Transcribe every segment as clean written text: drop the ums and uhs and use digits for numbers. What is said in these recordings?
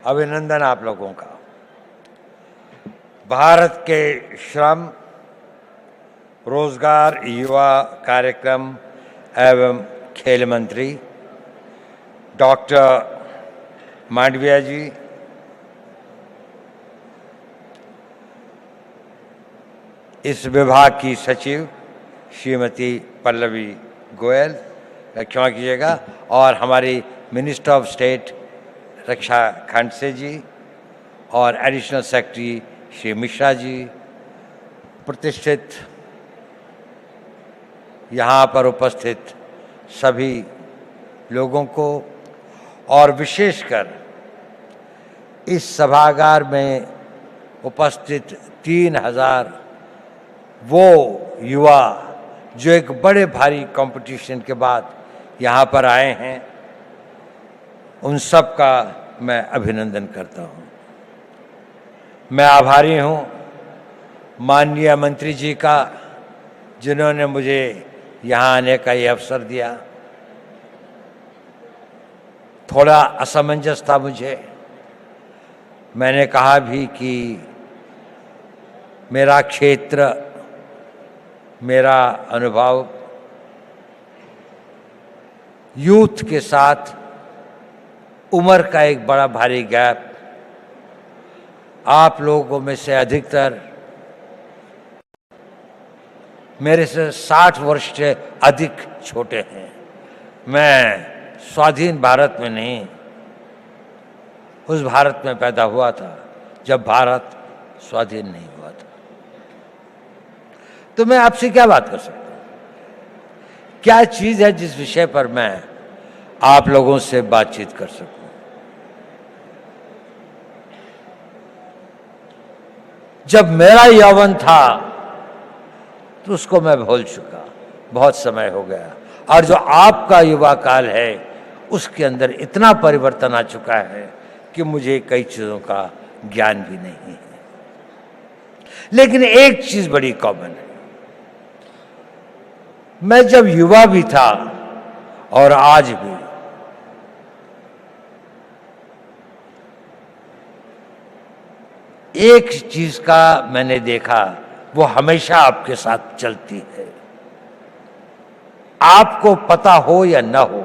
अभिनंदन आप लोगों का। भारत के श्रम, रोजगार, युवा कार्यक्रम एवं खेल मंत्री डॉक्टर मांडविया जी, इस विभाग की सचिव श्रीमती पल्लवी गोयल, क्षमा कीजिएगा, और हमारी मिनिस्टर ऑफ स्टेट रक्षा खड़से जी और एडिशनल सेक्रेटरी श्री मिश्रा जी, प्रतिष्ठित यहाँ पर उपस्थित सभी लोगों को, और विशेषकर इस सभागार में उपस्थित 3000 वो युवा जो एक बड़े भारी कंपटीशन के बाद यहाँ पर आए हैं, उन सब का मैं अभिनंदन करता हूँ। मैं आभारी हूँ माननीय मंत्री जी का, जिन्होंने मुझे यहाँ आने का ये अवसर दिया। थोड़ा असमंजस था मुझे, मैंने कहा भी कि मेरा क्षेत्र, मेरा अनुभव यूथ के साथ उम्र का एक बड़ा भारी गैप, आप लोगों में से अधिकतर मेरे से 60 वर्ष से अधिक छोटे हैं। मैं स्वाधीन भारत में नहीं, उस भारत में पैदा हुआ था जब भारत स्वाधीन नहीं हुआ था। तो मैं आपसे क्या बात कर सकता हूं? क्या चीज है जिस विषय पर मैं आप लोगों से बातचीत कर सकूं? जब मेरा यौवन था तो उसको मैं भूल चुका, बहुत समय हो गया, और जो आपका युवा काल है उसके अंदर इतना परिवर्तन आ चुका है कि मुझे कई चीजों का ज्ञान भी नहीं है। लेकिन एक चीज बड़ी कॉमन है, मैं जब युवा भी था और आज भी, एक चीज का मैंने देखा, वो हमेशा आपके साथ चलती है, आपको पता हो या न हो,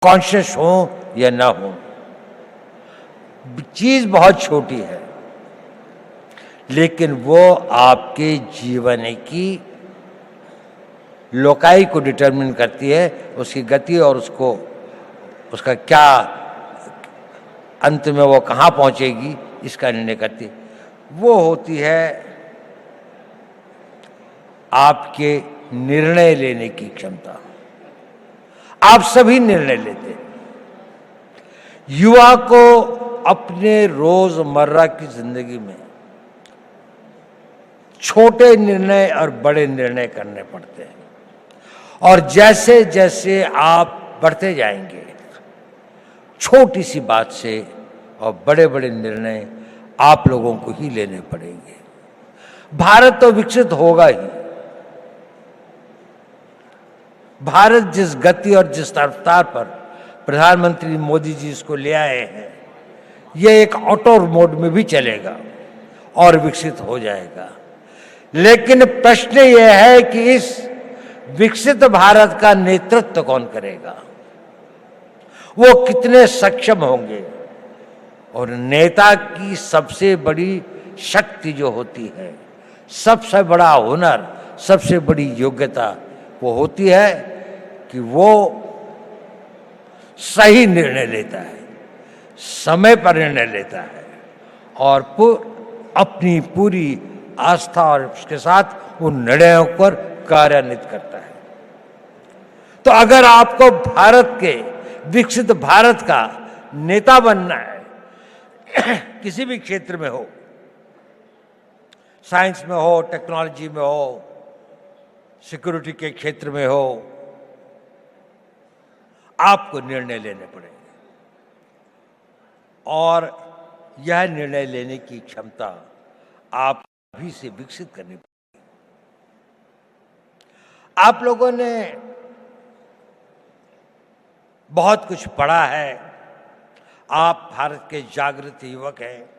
कॉन्शियस हो या न हो, चीज बहुत छोटी है, लेकिन वो आपके जीवन की लोकाई को डिटरमिन करती है, उसकी गति और उसका क्या अंत में वो कहाँ पहुंचेगी इसका निर्णय करती है। वो होती है आपके निर्णय लेने की क्षमता। आप सभी निर्णय लेते हैं। युवा को अपने रोजमर्रा की जिंदगी में छोटे निर्णय और बड़े निर्णय करने पड़ते हैं, और जैसे जैसे आप बढ़ते जाएंगे, छोटी सी बात से और बड़े बड़े निर्णय आप लोगों को ही लेने पड़ेंगे। भारत तो विकसित होगा ही। भारत जिस गति और जिस रफ्तार पर प्रधानमंत्री मोदी जी इसको ले आए हैं, यह एक ऑटो मोड में भी चलेगा और विकसित हो जाएगा। लेकिन प्रश्न यह है कि इस विकसित भारत का नेतृत्व कौन करेगा, वो कितने सक्षम होंगे। और नेता की सबसे बड़ी शक्ति जो होती है, सबसे बड़ा हुनर, सबसे बड़ी योग्यता वो होती है कि वो सही निर्णय लेता है, समय पर निर्णय लेता है, और अपनी पूरी आस्था और उसके साथ उन निर्णयों पर कार्यान्वित करता है। तो अगर आपको भारत के विकसित भारत का नेता बनना है, किसी भी क्षेत्र में हो, साइंस में हो, टेक्नोलॉजी में हो, सिक्योरिटी के क्षेत्र में हो, आपको निर्णय लेने पड़ेंगे, और यह निर्णय लेने की क्षमता आप भी से विकसित करनी पड़ेगी। आप लोगों ने बहुत कुछ पढ़ा है, आप भारत के जागृत युवक हैं,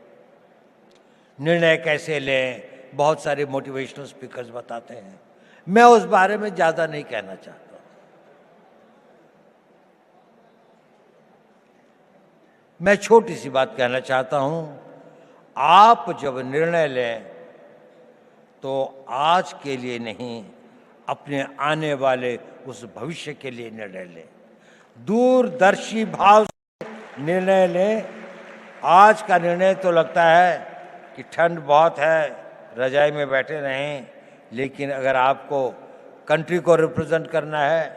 निर्णय कैसे लें, बहुत सारे मोटिवेशनल स्पीकर्स बताते हैं। मैं उस बारे में ज़्यादा नहीं कहना चाहता। मैं छोटी सी बात कहना चाहता हूं, आप जब निर्णय लें तो आज के लिए नहीं, अपने आने वाले उस भविष्य के लिए निर्णय लें। दूरदर्शी भाव से निर्णय लें। आज का निर्णय तो लगता है कि ठंड बहुत है, रजाई में बैठे रहें, लेकिन अगर आपको कंट्री को रिप्रेजेंट करना है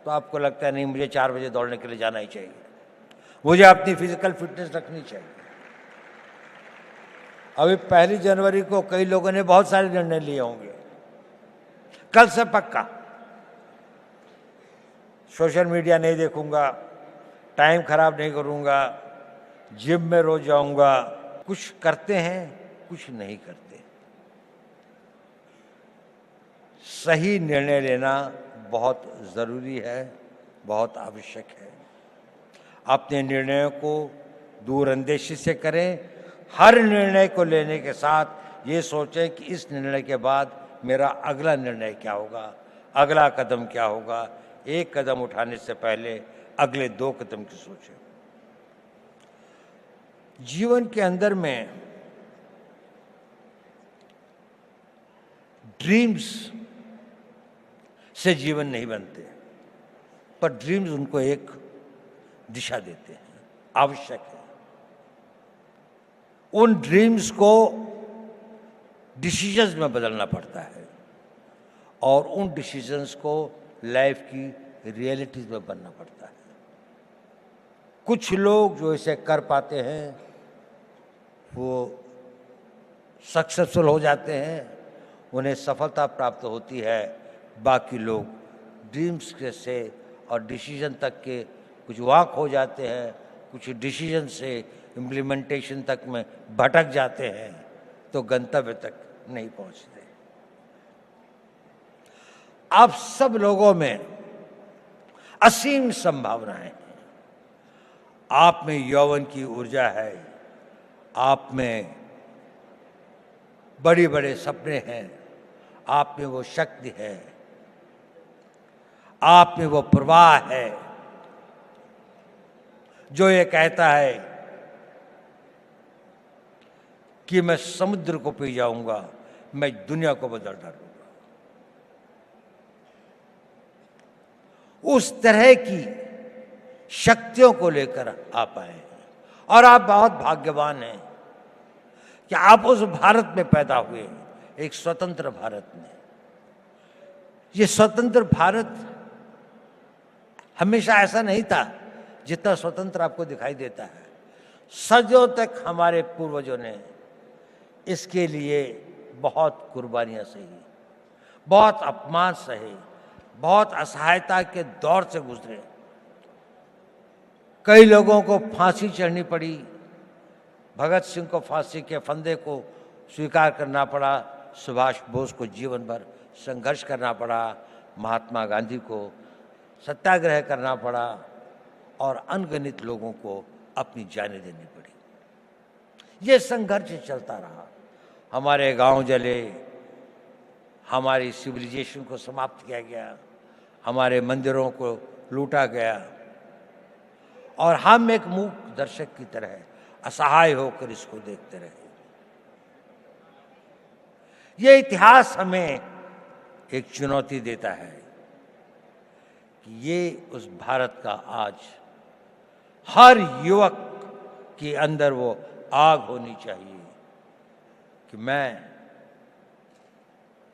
तो आपको लगता है नहीं, मुझे 4 बजे दौड़ने के लिए जाना ही चाहिए, मुझे अपनी फिजिकल फिटनेस रखनी चाहिए। अभी 1 जनवरी को कई लोगों ने बहुत सारे निर्णय लिए होंगे। कल से पक्का सोशल मीडिया नहीं देखूंगा, टाइम खराब नहीं करूंगा, जिम में रोज जाऊंगा। कुछ करते हैं, कुछ नहीं करते। सही निर्णय लेना बहुत जरूरी है, बहुत आवश्यक है। अपने निर्णयों को दूरअंदेशी से करें। हर निर्णय को लेने के साथ ये सोचें कि इस निर्णय के बाद मेरा अगला निर्णय क्या होगा, अगला कदम क्या होगा। एक कदम उठाने से पहले अगले 2 कदम की सोचें। जीवन के अंदर में ड्रीम्स से जीवन नहीं बनते, पर ड्रीम्स उनको एक दिशा देते हैं, आवश्यक है। उन ड्रीम्स को डिसीजंस में बदलना पड़ता है और उन डिसीजंस को लाइफ की रियलिटीज में बनना पड़ता है। कुछ लोग जो इसे कर पाते हैं वो सक्सेसफुल हो जाते हैं, उन्हें सफलता प्राप्त होती है। बाकी लोग ड्रीम्स के से और डिसीजन तक के कुछ वाक हो जाते हैं, कुछ डिसीजन से इम्प्लीमेंटेशन तक में भटक जाते हैं, तो गंतव्य तक नहीं पहुंचते। आप सब लोगों में असीम संभावनाएं हैं। आप में यौवन की ऊर्जा है, आप में बड़े बड़े सपने हैं, आप में वो शक्ति है, आप में वो प्रवाह है जो ये कहता है कि मैं समुद्र को पी जाऊंगा, मैं दुनिया को बदल डालूंगा। उस तरह की शक्तियों को लेकर आप आए हैं और आप बहुत भाग्यवान हैं कि आप उस भारत में पैदा हुए, एक स्वतंत्र भारत में। ये स्वतंत्र भारत हमेशा ऐसा नहीं था जितना स्वतंत्र आपको दिखाई देता है। सदियों तक हमारे पूर्वजों ने इसके लिए बहुत कुर्बानियां सही, बहुत अपमान सहे, बहुत असहायता के दौर से गुजरे। कई लोगों को फांसी चढ़नी पड़ी। भगत सिंह को फांसी के फंदे को स्वीकार करना पड़ा, सुभाष बोस को जीवन भर संघर्ष करना पड़ा, महात्मा गांधी को सत्याग्रह करना पड़ा और अनगिनत लोगों को अपनी जानें देनी पड़ी। ये संघर्ष चलता रहा। हमारे गांव जले, हमारी सिविलाइजेशन को समाप्त किया गया, हमारे मंदिरों को लूटा गया और हम एक मूक दर्शक की तरह असहाय होकर इसको देखते रहे। ये इतिहास हमें एक चुनौती देता है कि ये उस भारत का आज हर युवक के अंदर वो आग होनी चाहिए कि मैं,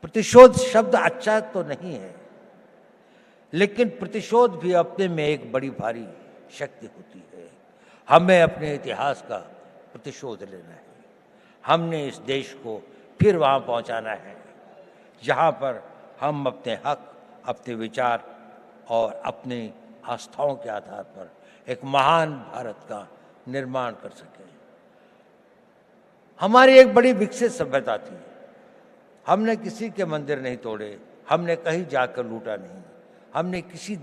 प्रतिशोध शब्द अच्छा तो नहीं है, लेकिन प्रतिशोध भी अपने में एक बड़ी भारी शक्ति होती है। हमें अपने इतिहास का प्रतिशोध लेना है। हमने इस देश को फिर वहाँ पहुँचाना है जहाँ पर हम अपने हक, अपने विचार और अपनी आस्थाओं के आधार पर एक महान भारत का निर्माण कर सकें। हमारी एक बड़ी विकसित सभ्यता थी। हमने किसी के मंदिर नहीं तोड़े, हमने कहीं जाकर लूटा नहीं, हमने किसी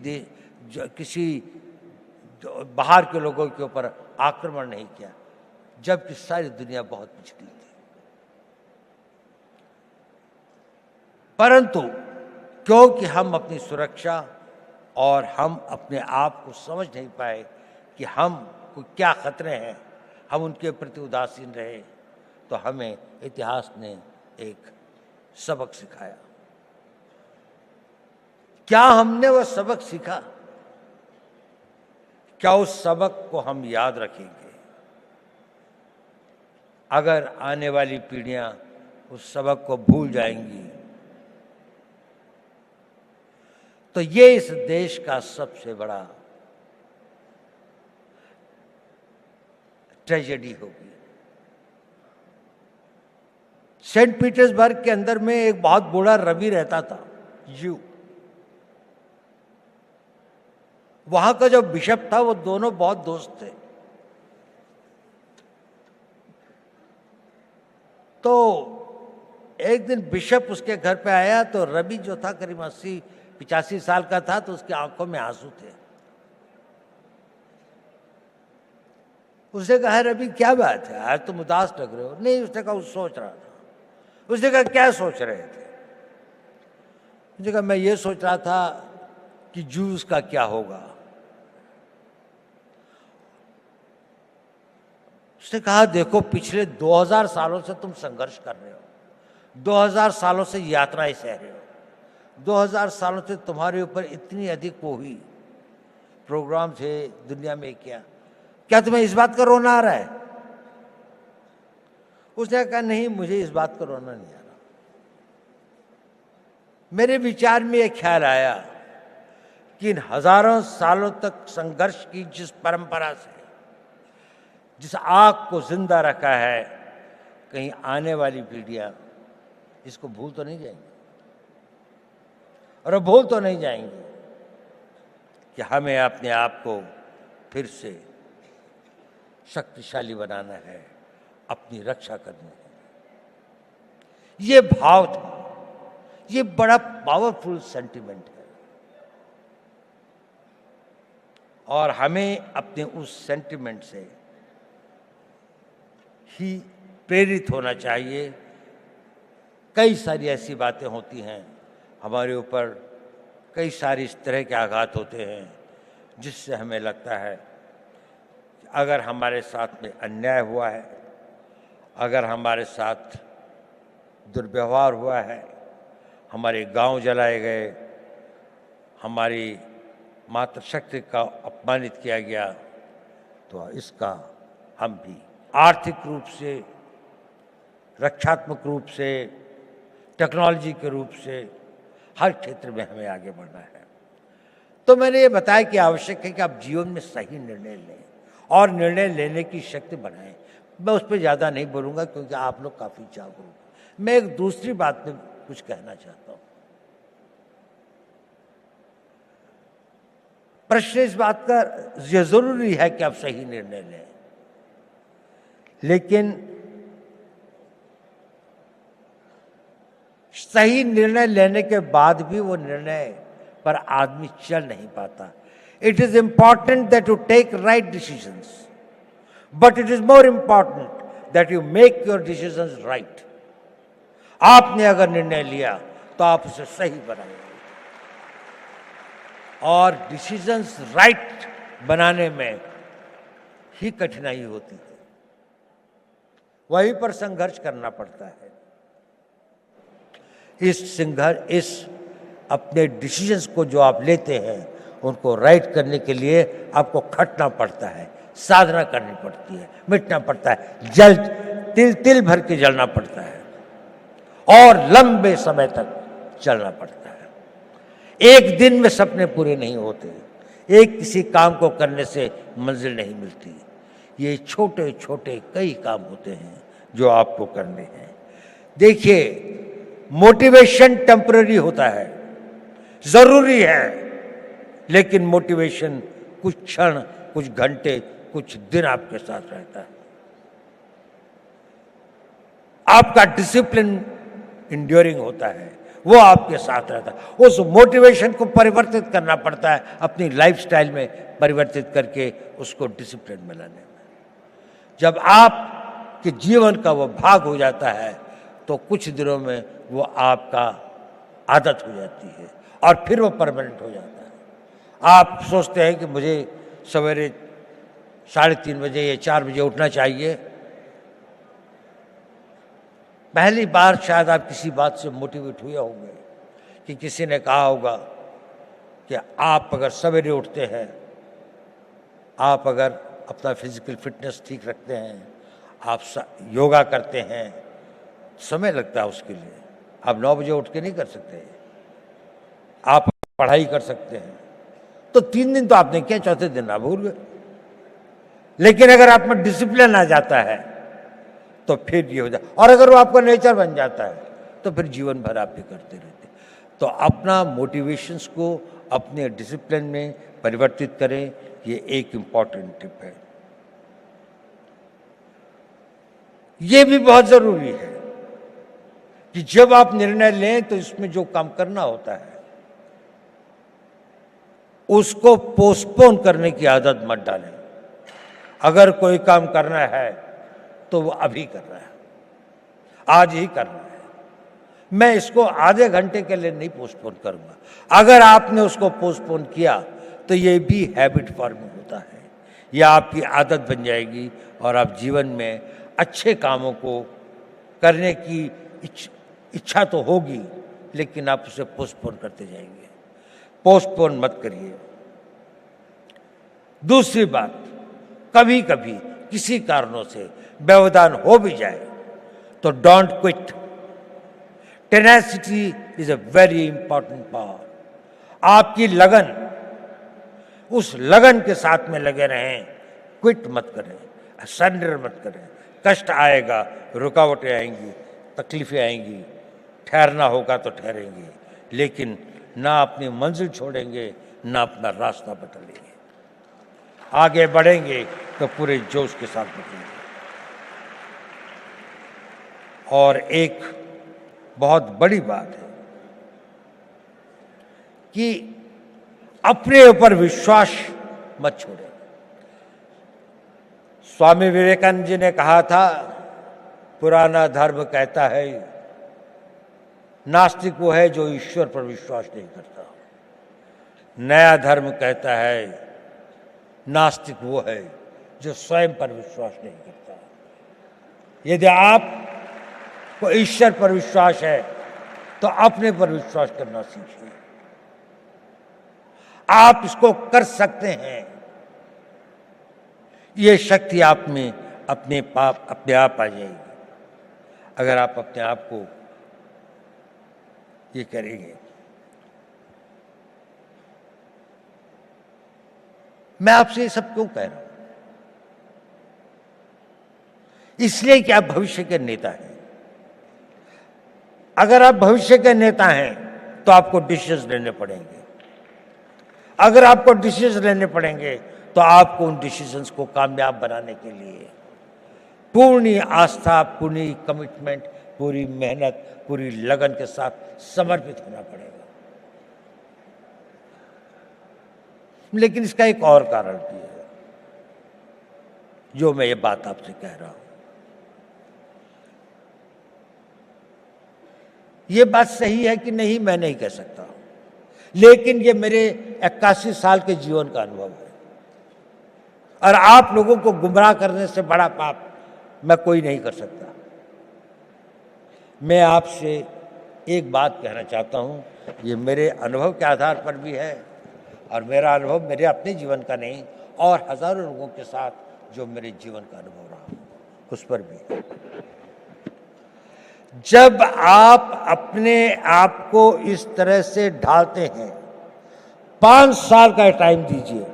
बाहर के लोगों के ऊपर आक्रमण नहीं किया, जबकि सारी दुनिया बहुत पिछड़ी थी। परंतु क्योंकि हम अपनी सुरक्षा और हम अपने आप को समझ नहीं पाए कि हम को क्या खतरे हैं, हम उनके प्रति उदासीन रहे, तो हमें इतिहास ने एक सबक सिखाया। क्या हमने वह सबक सीखा? क्या उस सबक को हम याद रखेंगे? अगर आने वाली पीढ़ियां उस सबक को भूल जाएंगी तो ये इस देश का सबसे बड़ा ट्रेजेडी होगी। सेंट पीटर्सबर्ग के अंदर में एक बहुत बूढ़ा रवि रहता था, यू। वहां का जो बिशप था वो दोनों बहुत दोस्त थे। तो एक दिन बिशप उसके घर पे आया तो रवि जो था करीब 80-85 साल का था, तो उसकी आंखों में आंसू थे। उसने कहा, रवि क्या बात है, आज तुम उदास लग रहे हो? नहीं, उसने कहा वो सोच रहा था। उसने कहा क्या सोच रहे थे? उसने कहा मैं ये सोच रहा था कि जूस का क्या होगा। उसने कहा देखो पिछले 2000 सालों से तुम संघर्ष कर रहे हो, 2000 सालों से यात्राएं सह रहे हो, 2000 सालों से तुम्हारे ऊपर इतनी अधिक वो हुई, प्रोग्राम थे दुनिया में, क्या तुम्हें इस बात का रोना आ रहा है? उसने कहा नहीं, मुझे इस बात का रोना नहीं आ रहा। मेरे विचार में यह ख्याल आया कि इन हजारों सालों तक संघर्ष की जिस परंपरा से, जिस आग को जिंदा रखा है, कहीं आने वाली पीढ़ियां इसको भूल तो नहीं जाएंगी, और भूल तो नहीं जाएंगे कि हमें अपने आप को फिर से शक्तिशाली बनाना है, अपनी रक्षा करनी है। ये भाव था, ये बड़ा पावरफुल सेंटिमेंट है, और हमें अपने उस सेंटिमेंट से ही प्रेरित होना चाहिए। कई सारी ऐसी बातें होती हैं हमारे ऊपर, कई सारे इस तरह के आघात होते हैं जिससे हमें लगता है कि अगर हमारे साथ में अन्याय हुआ है, अगर हमारे साथ दुर्व्यवहार हुआ है, हमारे गांव जलाए गए, हमारी मातृशक्ति का अपमानित किया गया, तो इसका हम भी आर्थिक रूप से, रक्षात्मक रूप से, टेक्नोलॉजी के रूप से, हर क्षेत्र में हमें आगे बढ़ना है। तो मैंने ये बताया कि आवश्यक है कि आप जीवन में सही निर्णय लें और निर्णय लेने की शक्ति बढ़ाएं। मैं उस पर ज़्यादा नहीं बोलूँगा क्योंकि आप लोग काफ़ी जागरूक हैं। मैं एक दूसरी बात पे कुछ कहना चाहता हूँ। प्रश्न इस बात का, यह जरूरी है कि आप सही निर्णय लें, लेकिन सही निर्णय लेने के बाद भी वो निर्णय पर आदमी चल नहीं पाता। It is important that you take right decisions, but it is more important that you make your decisions right. आपने अगर निर्णय लिया तो आप उसे सही बनाइए, और डिसीजंस राइट बनाने में ही कठिनाई होती है, वहीं पर संघर्ष करना पड़ता है। इस अपने डिसीजंस को जो आप लेते हैं उनको राइट करने के लिए आपको खटना पड़ता है, साधना करनी पड़ती है, मिटना पड़ता है, जल तिल तिल भर के जलना पड़ता है, और लंबे समय तक चलना पड़ता है। एक दिन में सपने पूरे नहीं होते, एक किसी काम को करने से मंजिल नहीं मिलती। ये छोटे छोटे कई काम होते हैं जो आपको करने हैं। देखिए, मोटिवेशन टेम्पररी होता है, जरूरी है, लेकिन मोटिवेशन कुछ क्षण, कुछ घंटे, कुछ दिन आपके साथ रहता है। आपका डिसिप्लिन इंड्योरिंग होता है, वो आपके साथ रहता है। उस मोटिवेशन को परिवर्तित करना पड़ता है, अपनी लाइफस्टाइल में परिवर्तित करके उसको डिसिप्लिन में लाने में। जब आपके जीवन का वो भाग हो जाता है तो कुछ दिनों में वो आपका आदत हो जाती है और फिर वो परमानेंट हो जाता है। आप सोचते हैं कि मुझे सवेरे 3:30 बजे या 4 बजे उठना चाहिए। पहली बार शायद आप किसी बात से मोटिवेट हुए होंगे कि किसी ने कहा होगा कि आप अगर सवेरे उठते हैं, आप अगर अपना फिजिकल फिटनेस ठीक रखते हैं, आप योगा करते हैं, समय लगता है उसके लिए। आप 9 बजे उठ के नहीं कर सकते। आप पढ़ाई कर सकते हैं तो 3 दिन तो आपने किया, चौथे दिन आप भूल गए। लेकिन अगर आप में डिसिप्लिन आ जाता है तो फिर ये हो जाए, और अगर वो आपका नेचर बन जाता है तो फिर जीवन भर आप ये करते रहते। तो अपना मोटिवेशंस को अपने डिसिप्लिन में परिवर्तित करें, ये एक इंपॉर्टेंट टिप है। ये भी बहुत जरूरी है कि जब आप निर्णय लें तो इसमें जो काम करना होता है उसको पोस्टपोन करने की आदत मत डालें। अगर कोई काम करना है तो वो अभी करना है, आज ही करना है। मैं इसको आधे घंटे के लिए नहीं पोस्टपोन करूंगा। अगर आपने उसको पोस्टपोन किया तो ये भी हैबिट फॉर्मिंग होता है, यह आपकी आदत बन जाएगी और आप जीवन में अच्छे कामों को करने की इच्छा तो होगी, लेकिन आप उसे पोस्टपोन करते जाएंगे। पोस्टपोन मत करिए। दूसरी बात, कभी कभी किसी कारणों से व्यवधान हो भी जाए तो don't quit. Tenacity is a very important power. आपकी लगन, उस लगन के साथ में लगे रहें, क्विट मत करें, सरेंडर मत करें। कष्ट आएगा, रुकावटें आएंगी, तकलीफें आएंगी, ठहरना होगा तो ठहरेंगे, लेकिन ना अपनी मंजिल छोड़ेंगे, ना अपना रास्ता बदलेंगे। आगे बढ़ेंगे तो पूरे जोश के साथ बढ़ेंगे। और एक बहुत बड़ी बात है कि अपने ऊपर विश्वास मत छोड़ें। स्वामी विवेकानंद जी ने कहा था, पुराना धर्म कहता है नास्तिक वो है जो ईश्वर पर विश्वास नहीं करता। नया धर्म कहता है नास्तिक वो है जो स्वयं पर विश्वास नहीं करता। यदि आप को ईश्वर पर विश्वास है तो अपने पर विश्वास करना सीखिए। आप इसको कर सकते हैं। ये शक्ति आप में अपने आप आ जाएगी अगर आप अपने आप को ये करेंगे। मैं आपसे ये सब क्यों कह रहा हूं? इसलिए कि आप भविष्य के नेता हैं। अगर आप भविष्य के नेता हैं तो आपको डिसीजन लेने पड़ेंगे। अगर आपको डिसीजन लेने पड़ेंगे तो आपको उन डिसीजंस को कामयाब बनाने के लिए पूर्ण आस्था, पूरी कमिटमेंट, पूरी मेहनत, पूरी लगन के साथ समर्पित होना पड़ेगा। लेकिन इसका एक और कारण भी है जो मैं ये बात आपसे कह रहा हूं। ये बात सही है कि नहीं, मैं नहीं कह सकता, लेकिन ये मेरे 81 साल के जीवन का अनुभव है। और आप लोगों को गुमराह करने से बड़ा पाप मैं कोई नहीं कर सकता। मैं आपसे एक बात कहना चाहता हूं, ये मेरे अनुभव के आधार पर भी है, और मेरा अनुभव मेरे अपने जीवन का नहीं, और हजारों लोगों के साथ जो मेरे जीवन का अनुभव रहा उस पर भी। जब आप अपने आप को इस तरह से ढालते हैं, 5 साल का टाइम दीजिए,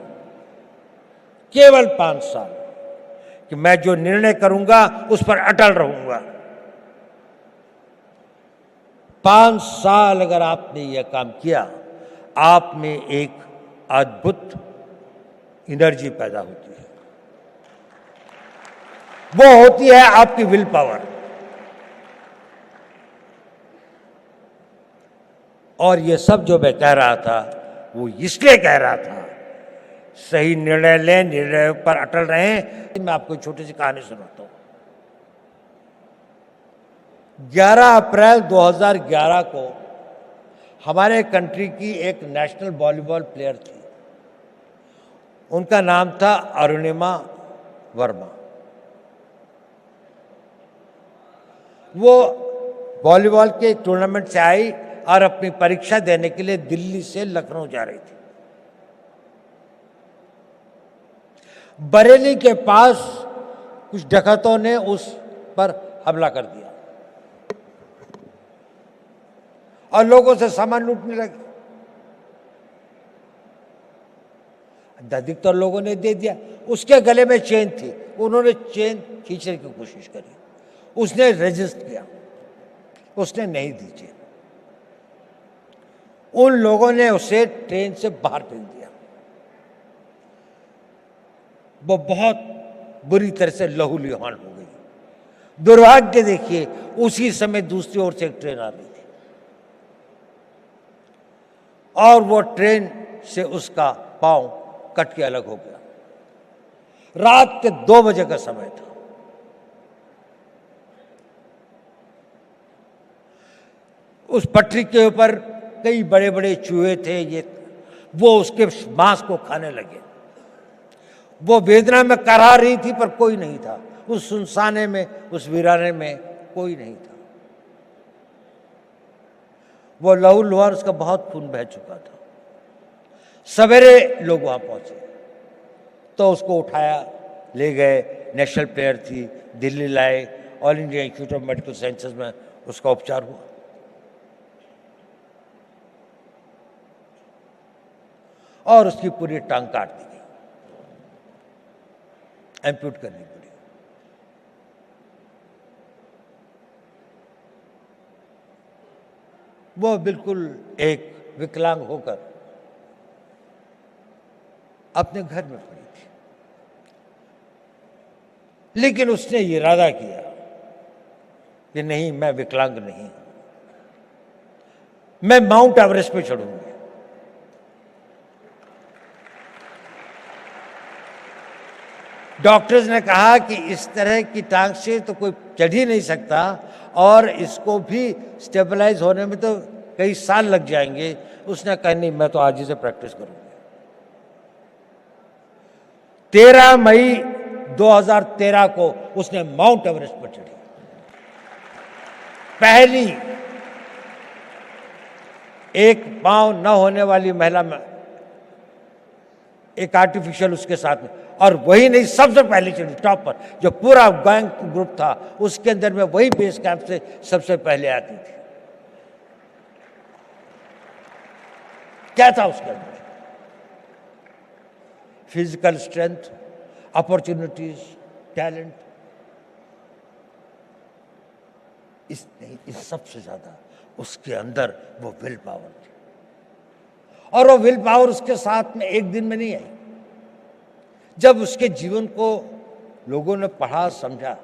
केवल 5 साल, कि मैं जो निर्णय करूंगा उस पर अटल रहूंगा। 5 साल अगर आपने यह काम किया, आप में एक अद्भुत एनर्जी पैदा होती है। वो होती है आपकी विल पावर। और ये सब जो मैं कह रहा था वो इसलिए कह रहा था सही निर्णय लें, निर्णय पर अटल रहें। मैं आपको एक छोटी सी कहानी सुनाता हूँ। 11 अप्रैल 2011 को हमारे कंट्री की एक नेशनल वॉलीबॉल प्लेयर थी। उनका नाम था अरुणिमा वर्मा। वो वॉलीबॉल के टूर्नामेंट से आई और अपनी परीक्षा देने के लिए दिल्ली से लखनऊ जा रही थी। बरेली के पास कुछ डकैतों ने उस पर हमला कर दिया और लोगों से सामान लूटने लगे। अधिकतर लोगों ने दे दिया। उसके गले में चेन थी, उन्होंने चेन खींचने की कोशिश करी। उसने रेजिस्ट किया, उसने नहीं दी चेन। उन लोगों ने उसे ट्रेन से बाहर फेंक दिया। वो बहुत बुरी तरह से लहूलुहान हो गई। दुर्भाग्य देखिए, उसी समय दूसरी ओर से एक ट्रेन आ रही थी और वो ट्रेन से उसका पांव कट के अलग हो गया। रात के 2 बजे का समय था। उस पटरी के ऊपर कई बड़े बड़े चूहे थे। वो उसके मांस को खाने लगे। वो वेदना में कराह रही थी पर कोई नहीं था। उस सुनसाने में, उस वीराने में कोई नहीं था। वो लहूलुहान, उसका बहुत खून बह चुका था। सवेरे लोग वहां पहुंचे तो उसको उठाया, ले गए। नेशनल प्लेयर थी, दिल्ली लाए। All India institute of medical sciences में उसका उपचार हुआ और उसकी पूरी टांग काट दी गई, एम्प्यूट करनी पड़ी। वो बिल्कुल एक विकलांग होकर अपने घर में पड़ी थी। लेकिन उसने ये इरादा किया कि नहीं, मैं विकलांग नहीं, मैं माउंट एवरेस्ट पे चढ़ूंगी। डॉक्टर्स ने कहा कि इस तरह की टांग से तो कोई चढ़ ही नहीं सकता और इसको भी स्टेबलाइज होने में तो कई साल लग जाएंगे। उसने कहा नहीं, मैं तो आज ही से प्रैक्टिस करूंगी। 13 मई 2013 को उसने माउंट एवरेस्ट पर चढ़ी। पहली एक पांव न होने वाली महिला में एक आर्टिफिशियल उसके साथ में, और वही नहीं, सबसे पहले चढ़ी टॉप पर। जो पूरा गैंग ग्रुप था उसके अंदर में वही बेस कैंप से सबसे पहले आती थी। क्या था उसके अंदर? Physical strength, opportunities, talent. इस सबसे ज्यादा उसके अंदर वो विल पावर थी। और वो विल पावर उसके साथ में एक दिन में नहीं आई। जब उसके जीवन को लोगों ने पढ़ा, समझा,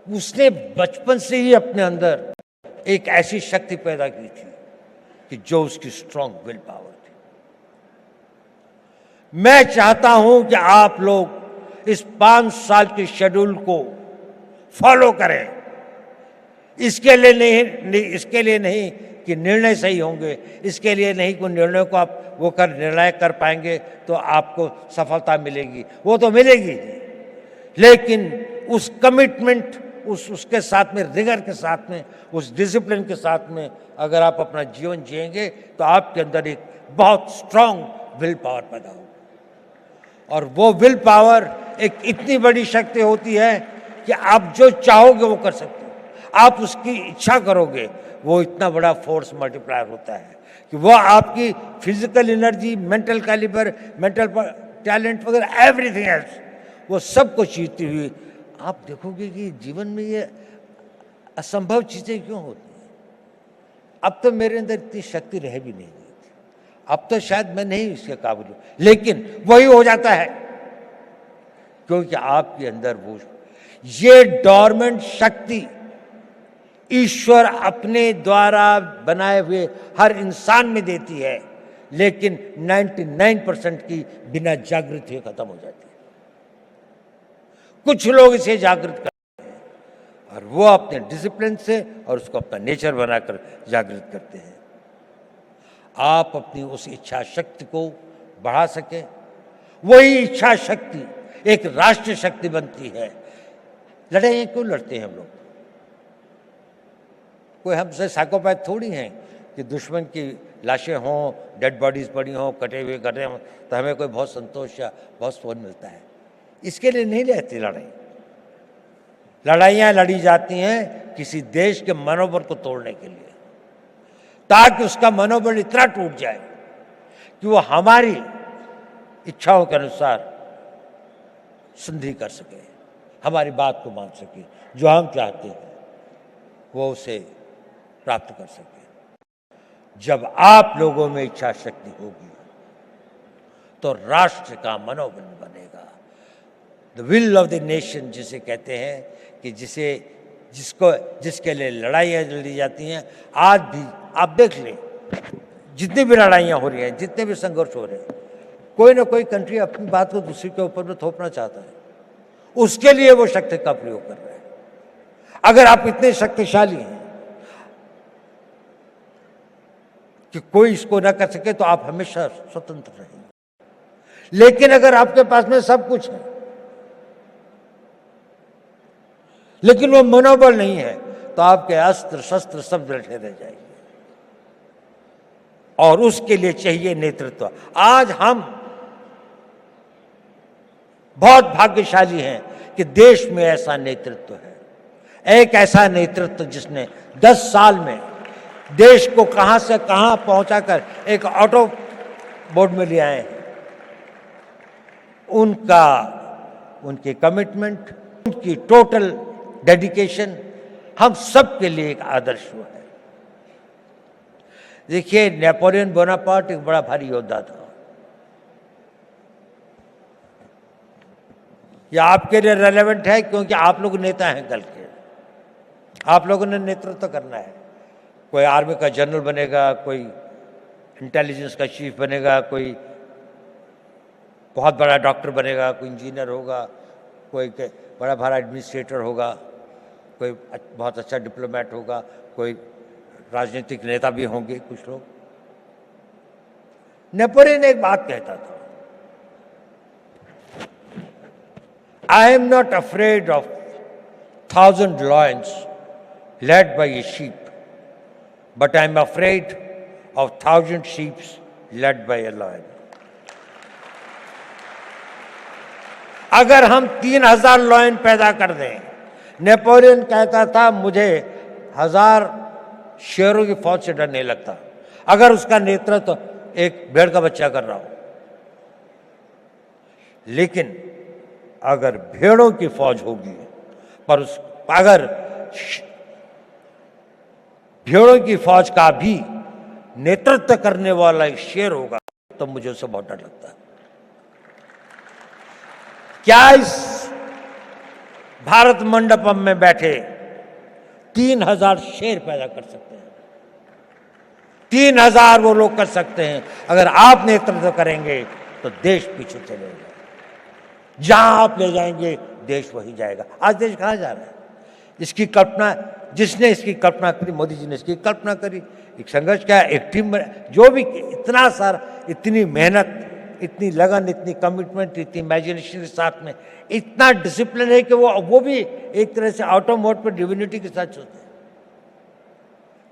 उसने बचपन से ही अपने अंदर एक ऐसी शक्ति पैदा की थी कि जो उसकी स्ट्रांग विल पावर थी। मैं चाहता हूं कि आप लोग इस 5 साल के शेड्यूल को फॉलो करें। इसके लिए नहीं कि निर्णय सही होंगे, इसके लिए नहीं कि निर्णय को आप निर्णय कर पाएंगे तो आपको सफलता मिलेगी, वो तो मिलेगी, लेकिन उस कमिटमेंट, उसके साथ में, रिगर के साथ में, उस डिसिप्लिन के साथ में अगर आप अपना जीवन जिएंगे तो आपके अंदर एक बहुत स्ट्रांग विल पावर पैदा होगी। और वो विल पावर एक इतनी बड़ी शक्ति होती है कि आप जो चाहोगे वो कर सकते हो। आप उसकी इच्छा करोगे, वो इतना बड़ा फोर्स मल्टीप्लायर होता है कि वो आपकी physical energy, mental caliber, mental talent वगैरह, एवरीथिंग एल्स, वो सब कुछ जीतती हुई आप देखोगे कि जीवन में ये असंभव चीजें क्यों होती हैं। अब तो मेरे अंदर इतनी शक्ति रह भी नहीं गई थी, अब तो शायद मैं नहीं इसके काबिल हूं, लेकिन वही हो जाता है क्योंकि आपके अंदर वो ये डोरमेंट शक्ति ईश्वर अपने द्वारा बनाए हुए हर इंसान में देती है लेकिन 99% की बिना जागृति हुए खत्म हो जाती है। कुछ लोग इसे जागृत करते हैं और वो अपने डिसिप्लिन से और उसको अपना नेचर बनाकर जागृत करते हैं। आप अपनी उस इच्छा शक्ति को बढ़ा सके, वही इच्छा शक्ति एक राष्ट्र शक्ति बनती है। लड़ाइयाँ क्यों लड़ते हैं हम लोग? कोई हमसे साइकोपैथ थोड़ी हैं कि दुश्मन की लाशें हों, डेड बॉडीज पड़ी हों, कटे हुए कटे हों तो हमें कोई बहुत संतोष या बहुत सुकून मिलता है। इसके लिए नहीं रहती लड़ाई। लड़ाइयाँ लड़ी जाती हैं किसी देश के मनोबल को तोड़ने के लिए, ताकि उसका मनोबल इतना टूट जाए कि वो हमारी इच्छाओं के अनुसार संधि कर सके, हमारी बात को मान सके, जो हम चाहते हैं वो उसे प्राप्त कर सके। जब आप लोगों में इच्छा शक्ति होगी तो राष्ट्र का मनोबल बनेगा। The will of the nation जिसे कहते हैं कि जिसके लिए लड़ाइयाँ लड़ी जाती हैं। आज भी आप देख लें, जितनी भी लड़ाइयाँ हो रही हैं, जितने भी संघर्ष हो रहे हैं, कोई ना कोई कंट्री अपनी बात को दूसरी के ऊपर में थोपना चाहता है, उसके लिए वो शक्ति का प्रयोग कर रहे हैं। अगर आप इतने शक्तिशाली हैं कि कोई इसको ना कर सके तो आप हमेशा स्वतंत्र रहेंगे। लेकिन अगर आपके पास में सब कुछ है लेकिन वो मनोबल नहीं है तो आपके अस्त्र शस्त्र सब बैठे रह जाएंगे। और उसके लिए चाहिए नेतृत्व। आज हम बहुत भाग्यशाली हैं कि देश में ऐसा नेतृत्व है। एक ऐसा नेतृत्व जिसने 10 साल में देश को कहां से कहां पहुंचाकर एक ऑटो बोर्ड में ले आए हैं। उनकी कमिटमेंट, उनकी टोटल डेडिकेशन हम सब के लिए एक आदर्श है। देखिए, नेपोलियन बोनापार्ट एक बड़ा भारी योद्धा था। यह आपके लिए रेलेवेंट है क्योंकि आप लोग नेता हैं कल के। आप लोगों ने नेतृत्व करना है। कोई आर्मी का जनरल बनेगा, कोई इंटेलिजेंस का चीफ बनेगा, कोई बहुत बड़ा डॉक्टर बनेगा, कोई इंजीनियर होगा, कोई बड़ा बड़ा एडमिनिस्ट्रेटर होगा, कोई बहुत अच्छा डिप्लोमेट होगा, कोई राजनीतिक नेता भी होंगे कुछ लोग। नेपोलियन एक बात कहता था, I am not afraid of 1,000 lions led by a sheep, but I am afraid of 1,000 sheep led by a lion. अगर हम 3,000 लॉयन पैदा कर दें, नेपोलियन कहता था मुझे 1,000 शेरों की फौज से डर नहीं लगता अगर उसका नेतृत्व एक भेड़ का बच्चा कर रहा हो। लेकिन अगर भेड़ों की फौज होगी पर अगर भेड़ों की फौज का भी नेतृत्व करने वाला एक शेर होगा तो मुझे उससे बहुत डर लगता है। क्या इस भारत मंडपम में बैठे 3,000 शेर पैदा कर सकते हैं? 3,000 वो लोग कर सकते हैं। अगर आप नेतृत्व करेंगे तो देश पीछे चलेगा। जहां आप ले जाएंगे देश वही जाएगा। आज देश कहां जा रहा है? इसकी कल्पना, जिसने इसकी कल्पना करी, मोदी जी ने इसकी कल्पना करी। एक संघर्ष क्या है, एक टीम, जो भी इतना सारा, इतनी मेहनत, इतनी लगन, इतनी कमिटमेंट, इतनी इमेजिनेशन के साथ में इतना डिसिप्लिन है कि वो भी एक तरह से ऑटो मोड पर डिविनिटी के साथ चलते हैं।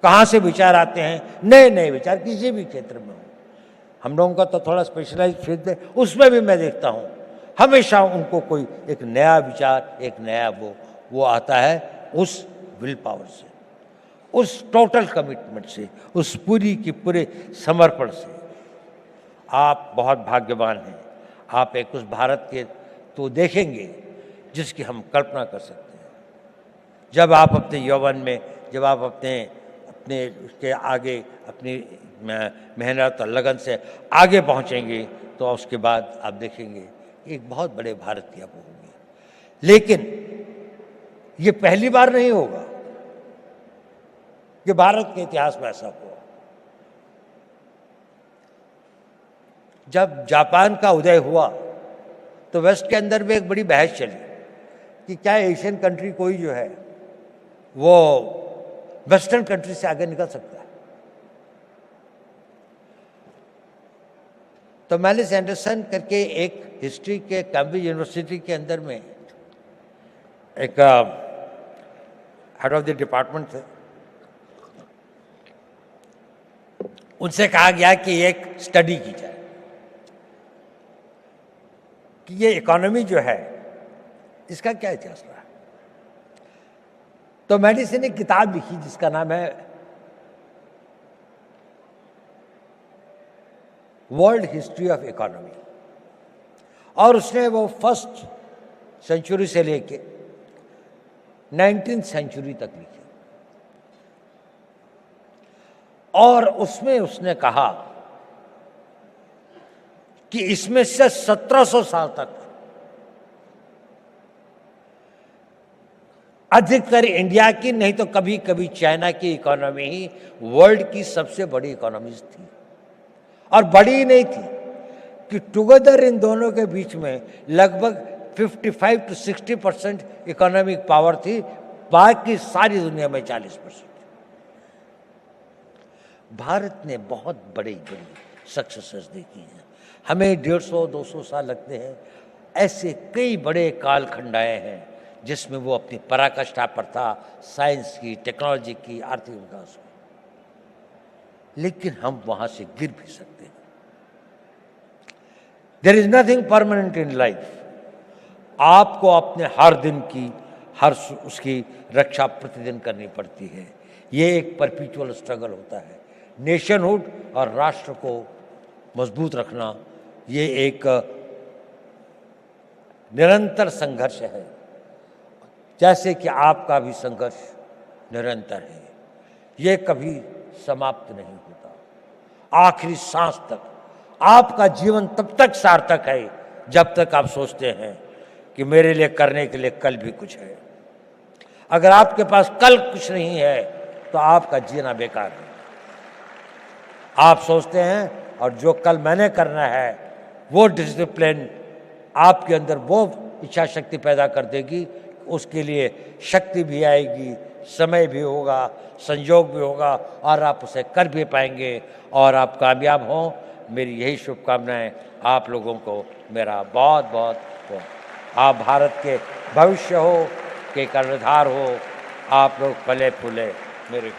कहां से विचार आते हैं, नए नए विचार, किसी भी क्षेत्र में हो। हम लोगों का तो थोड़ा स्पेशलाइज्ड फील्ड है, उसमें भी मैं देखता हूं हमेशा उनको कोई एक नया विचार, एक नया वो आता है उस विल पावर से, उस टोटल कमिटमेंट से, उस पूरी की पूरे समर्पण से। आप बहुत भाग्यवान हैं। आप एक उस भारत के तो देखेंगे जिसकी हम कल्पना कर सकते हैं। जब आप अपने यौवन में, जब आप अपने उसके आगे अपनी मेहनत और लगन से आगे पहुंचेंगे तो उसके बाद आप देखेंगे एक बहुत बड़े भारत की आप होंगे। लेकिन ये पहली बार नहीं होगा कि भारत के इतिहास में ऐसा हुआ। जब जापान का उदय हुआ तो वेस्ट के अंदर में एक बड़ी बहस चली कि क्या एशियन कंट्री कोई जो है वो वेस्टर्न कंट्री से आगे निकल सकता है। तो मैलिस एंडरसन करके एक हिस्ट्री के कैम्ब्रिज यूनिवर्सिटी के अंदर में एक हेड ऑफ द डिपार्टमेंट थे, उनसे कहा गया कि एक स्टडी की जाए कि ये इकोनॉमी जो है इसका क्या इतिहास रहा है। तो मैडिसन ने किताब लिखी जिसका नाम है वर्ल्ड हिस्ट्री ऑफ इकोनॉमी, और उसने वो फर्स्ट सेंचुरी से लेके 19th सेंचुरी तक लिखी, और उसमें उसने कहा कि इसमें से 1700 साल तक अधिकतर इंडिया की, नहीं तो कभी कभी चाइना की इकोनॉमी ही वर्ल्ड की सबसे बड़ी इकोनॉमीज थी। और बड़ी नहीं थी कि टुगेदर इन दोनों के बीच में लगभग 55 to 60% इकोनॉमिक पावर थी, बाकी सारी दुनिया में 40%। भारत ने बहुत बड़ी बड़ी सक्सेसेस देखी हैं। हमें 150-200 साल लगते हैं। ऐसे कई बड़े कालखंड आए हैं जिसमें वो अपनी पराकाष्ठा पर था, साइंस की, टेक्नोलॉजी की, आर्थिक विकास की, लेकिन हम वहां से गिर भी सकते हैं। There is nothing permanent in life. आपको अपने हर दिन की उसकी रक्षा प्रतिदिन करनी पड़ती है। ये एक परपिचुअल स्ट्रगल होता है। नेशनहुड और राष्ट्र को मजबूत रखना ये एक निरंतर संघर्ष है, जैसे कि आपका भी संघर्ष निरंतर है। ये कभी समाप्त नहीं होता। आखिरी सांस तक आपका जीवन तब तक सार्थक है जब तक आप सोचते हैं कि मेरे लिए करने के लिए कल भी कुछ है। अगर आपके पास कल कुछ नहीं है तो आपका जीना बेकार है। आप सोचते हैं और जो कल मैंने करना है वो डिसिप्लिन आपके अंदर वो इच्छा शक्ति पैदा कर देगी। उसके लिए शक्ति भी आएगी, समय भी होगा, संयोग भी होगा, और आप उसे कर भी पाएंगे और आप कामयाब हों। मेरी यही शुभकामनाएं आप लोगों को मेरा बहुत बहुत हो। आप भारत के भविष्य हो, के कर्णधार हो। आप लोग फले फूले मेरे